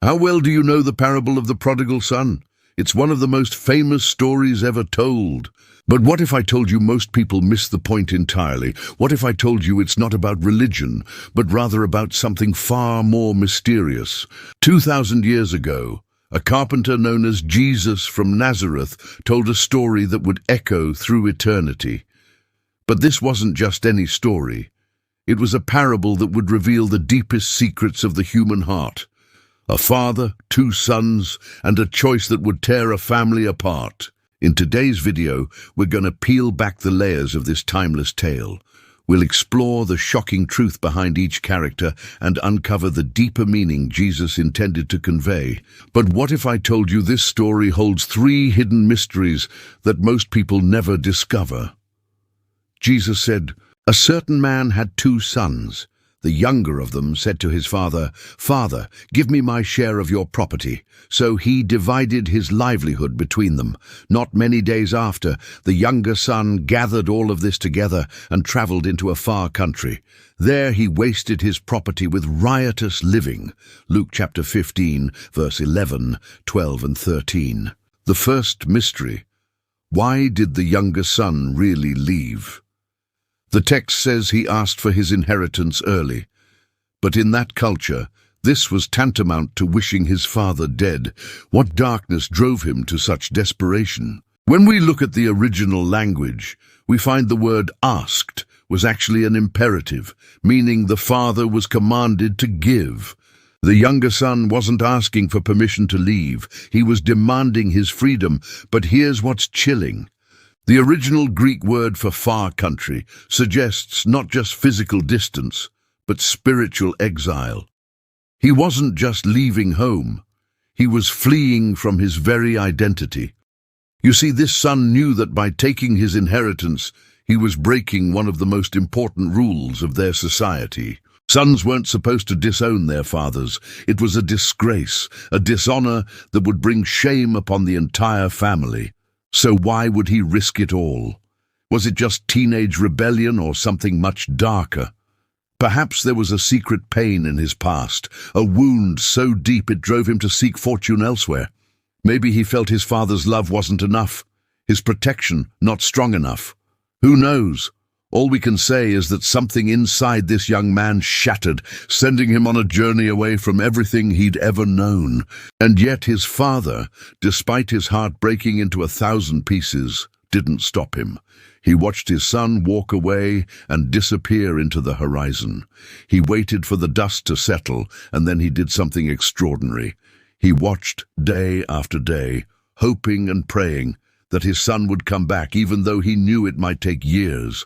How well do you know the parable of the prodigal son? It's one of the most famous stories ever told. But what if I told you most people miss the point entirely? What if I told you it's not about religion, but rather about something far more mysterious? 2,000 years ago, a carpenter known as Jesus from Nazareth told a story that would echo through eternity. But this wasn't just any story. It was a parable that would reveal the deepest secrets of the human heart. A father, two sons, and a choice that would tear a family apart. In today's video, we're going to peel back the layers of this timeless tale. We'll explore the shocking truth behind each character and uncover the deeper meaning Jesus intended to convey. But what if I told you this story holds three hidden mysteries that most people never discover? Jesus said, "A certain man had two sons. The younger of them said to his father, 'Father, give me my share of your property.' So he divided his livelihood between them. Not many days after, the younger son gathered all of this together and traveled into a far country. There he wasted his property with riotous living." Luke chapter 15, verse 11, 12 and 13. The first mystery. Why did the younger son really leave? The text says he asked for his inheritance early. But in that culture, this was tantamount to wishing his father dead. What darkness drove him to such desperation? When we look at the original language, we find the word asked was actually an imperative, meaning the father was commanded to give. The younger son wasn't asking for permission to leave. He was demanding his freedom. But here's what's chilling. The original Greek word for far country suggests not just physical distance, but spiritual exile. He wasn't just leaving home. He was fleeing from his very identity. You see, this son knew that by taking his inheritance, he was breaking one of the most important rules of their society. Sons weren't supposed to disown their fathers. It was a disgrace, a dishonor that would bring shame upon the entire family. So why would he risk it all? Was it just teenage rebellion or something much darker? Perhaps there was a secret pain in his past, a wound so deep it drove him to seek fortune elsewhere. Maybe he felt his father's love wasn't enough, his protection not strong enough. Who knows? All we can say is that something inside this young man shattered, sending him on a journey away from everything he'd ever known. And yet his father, despite his heart breaking into 1,000 pieces, didn't stop him. He watched his son walk away and disappear into the horizon. He waited for the dust to settle, and then he did something extraordinary. He watched day after day, hoping and praying that his son would come back, even though he knew it might take years.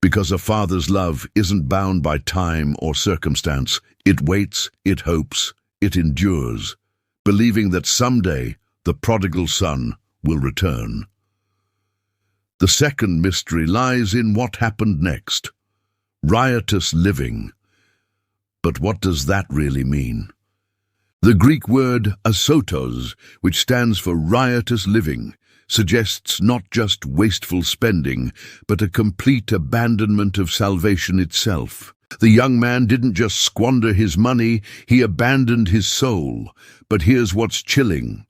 Because a father's love isn't bound by time or circumstance. It waits, it hopes, it endures, believing that someday the prodigal son will return. The second mystery lies in what happened next. Riotous living. But what does that really mean? The Greek word asotos, which stands for riotous living, suggests not just wasteful spending, but a complete abandonment of salvation itself. The young man didn't just squander his money, he abandoned his soul. But here's what's chilling.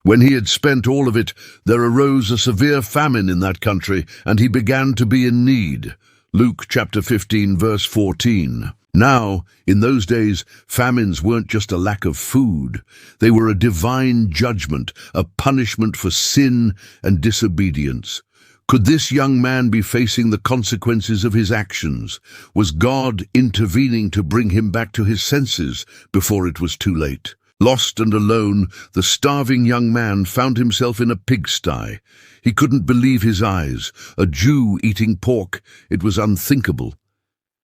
When he had spent all of it, there arose a severe famine in that country, and he began to be in need. Luke chapter 15, verse 14. Now, in those days, famines weren't just a lack of food. They were a divine judgment, a punishment for sin and disobedience. Could this young man be facing the consequences of his actions? Was God intervening to bring him back to his senses before it was too late? Lost and alone, the starving young man found himself in a pigsty. He couldn't believe his eyes. A Jew eating pork, it was unthinkable.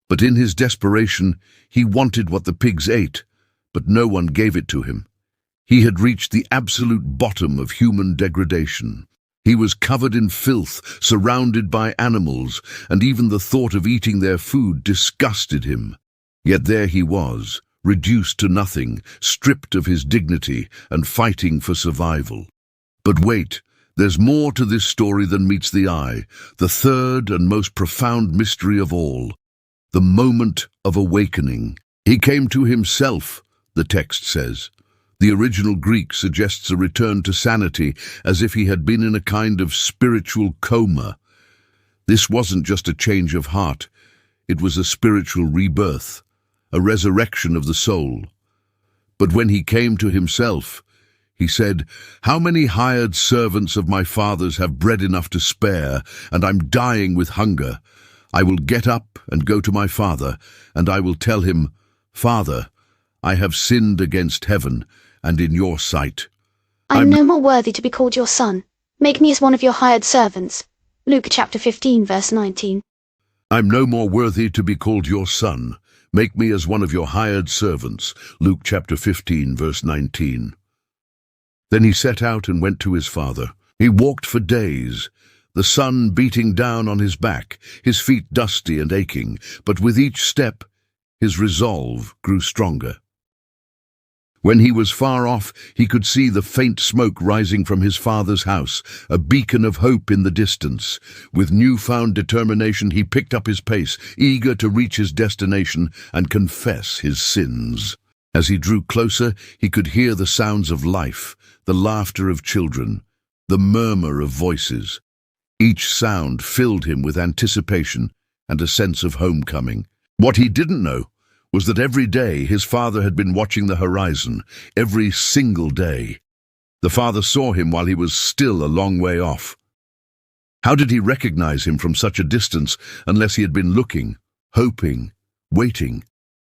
But in his desperation, he wanted what the pigs ate, but no one gave it to him. He had reached the absolute bottom of human degradation. He was covered in filth, surrounded by animals, and even the thought of eating their food disgusted him. Yet there he was, reduced to nothing, stripped of his dignity, and fighting for survival. But wait, there's more to this story than meets the eye, the third and most profound mystery of all. The moment of awakening. He came to himself, the text says. The original Greek suggests a return to sanity, as if he had been in a kind of spiritual coma. This wasn't just a change of heart, it was a spiritual rebirth, a resurrection of the soul. But when he came to himself, he said, "How many hired servants of my father's have bread enough to spare, and I'm dying with hunger? I will get up and go to my father, and I will tell him, 'Father, I have sinned against heaven and in your sight. I'm no more worthy to be called your son. Make me as one of your hired servants.'" Luke chapter 15, verse 19. I'm no more worthy to be called your son. Make me as one of your hired servants. Luke chapter 15, verse 19. Then he set out and went to his father. He walked for days, the sun beating down on his back, his feet dusty and aching, but with each step, his resolve grew stronger. When he was far off, he could see the faint smoke rising from his father's house, a beacon of hope in the distance. With newfound determination, he picked up his pace, eager to reach his destination and confess his sins. As he drew closer, he could hear the sounds of life, the laughter of children, the murmur of voices. Each sound filled him with anticipation and a sense of homecoming. What he didn't know was that every day his father had been watching the horizon, every single day. The father saw him while he was still a long way off. How did he recognize him from such a distance unless he had been looking, hoping, waiting?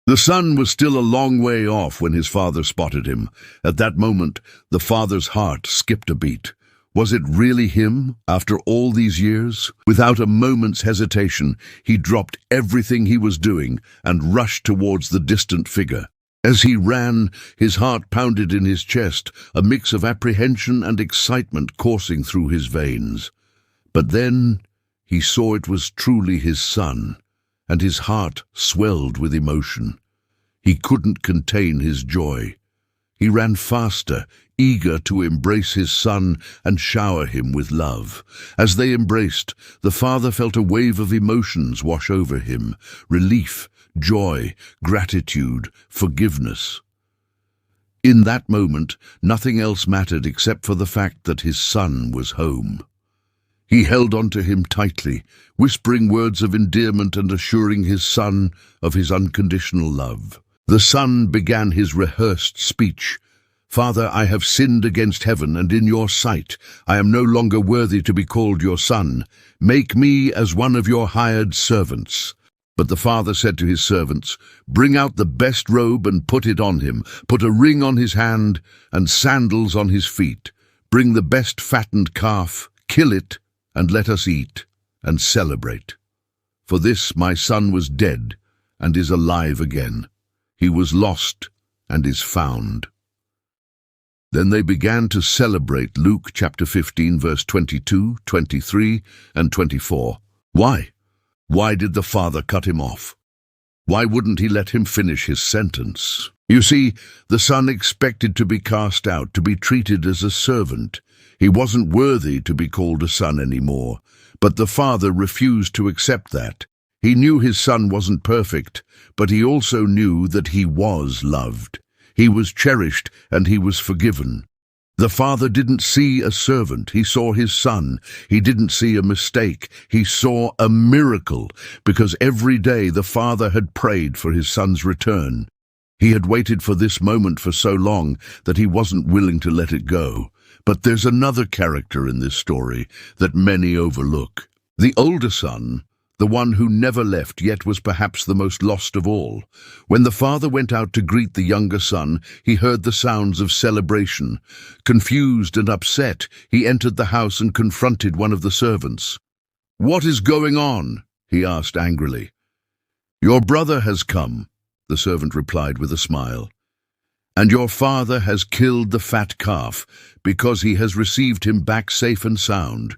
The son was still a long way off when his father spotted him. At that moment, the father's heart skipped a beat. Was it really him, after all these years? Without a moment's hesitation, he dropped everything he was doing and rushed towards the distant figure. As he ran, his heart pounded in his chest, a mix of apprehension and excitement coursing through his veins. But then he saw it was truly his son, and his heart swelled with emotion. He couldn't contain his joy. He ran faster, eager to embrace his son and shower him with love. As they embraced, the father felt a wave of emotions wash over him: relief, joy, gratitude, forgiveness. In that moment, nothing else mattered except for the fact that his son was home. He held onto him tightly, whispering words of endearment and assuring his son of his unconditional love. The son began his rehearsed speech. "Father, I have sinned against heaven and in your sight. I am no longer worthy to be called your son. Make me as one of your hired servants." But the father said to his servants, "Bring out the best robe and put it on him. Put a ring on his hand and sandals on his feet. Bring the best fattened calf, kill it, and let us eat and celebrate. For this my son was dead and is alive again. He was lost and is found." Then they began to celebrate. Luke chapter 15, verse 22, 23, and 24. Why? Why did the father cut him off? Why wouldn't he let him finish his sentence? You see, the son expected to be cast out, to be treated as a servant. He wasn't worthy to be called a son anymore. But the father refused to accept that. He knew his son wasn't perfect, but he also knew that he was loved. He was cherished and he was forgiven. The father didn't see a servant, he saw his son. He didn't see a mistake, he saw a miracle, because every day the father had prayed for his son's return. He had waited for this moment for so long that he wasn't willing to let it go. But there's another character in this story that many overlook. The older son, the one who never left yet was perhaps the most lost of all. When the father went out to greet the younger son, he heard the sounds of celebration. Confused and upset, he entered the house and confronted one of the servants. "What is going on?" he asked angrily. "Your brother has come," the servant replied with a smile. "And your father has killed the fat calf because he has received him back safe and sound.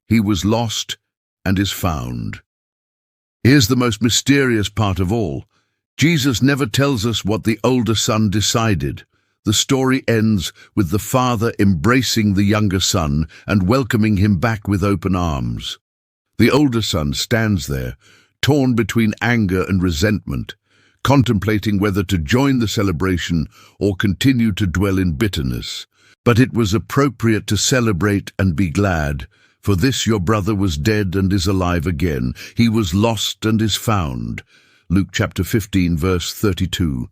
He was lost and is found." Here's the most mysterious part of all. Jesus never tells us what the older son decided. The story ends with the father embracing the younger son and welcoming him back with open arms. The older son stands there, torn between anger and resentment, contemplating whether to join the celebration or continue to dwell in bitterness. But it was appropriate to celebrate and be glad, for this your brother was dead and is alive again. He was lost and is found. Luke chapter 15, verse 32.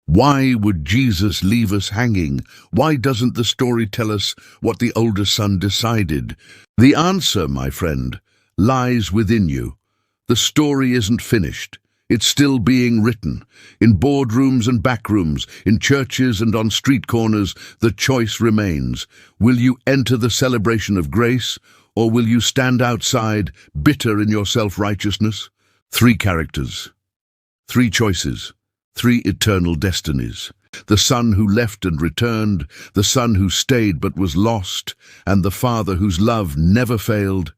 Why would Jesus leave us hanging? Why doesn't the story tell us what the older son decided? The answer, my friend, lies within you. The story isn't finished. It's still being written. In boardrooms and backrooms, in churches and on street corners, the choice remains. Will you enter the celebration of grace, or will you stand outside, bitter in your self-righteousness? 3 characters, 3 choices, 3 eternal destinies. The son who left and returned, the son who stayed but was lost, and the father whose love never failed.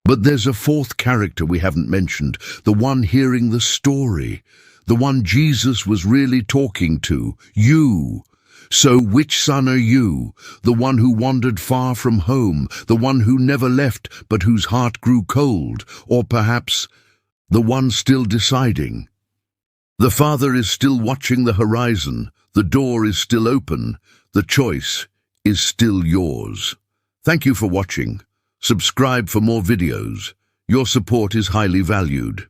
But there's a 4th character we haven't mentioned, the one hearing the story, the one Jesus was really talking to, you. So which son are you? The one who wandered far from home, the one who never left but whose heart grew cold, or perhaps the one still deciding? The Father is still watching the horizon, the door is still open, the choice is still yours. Thank you for watching. Subscribe for more videos. Your support is highly valued.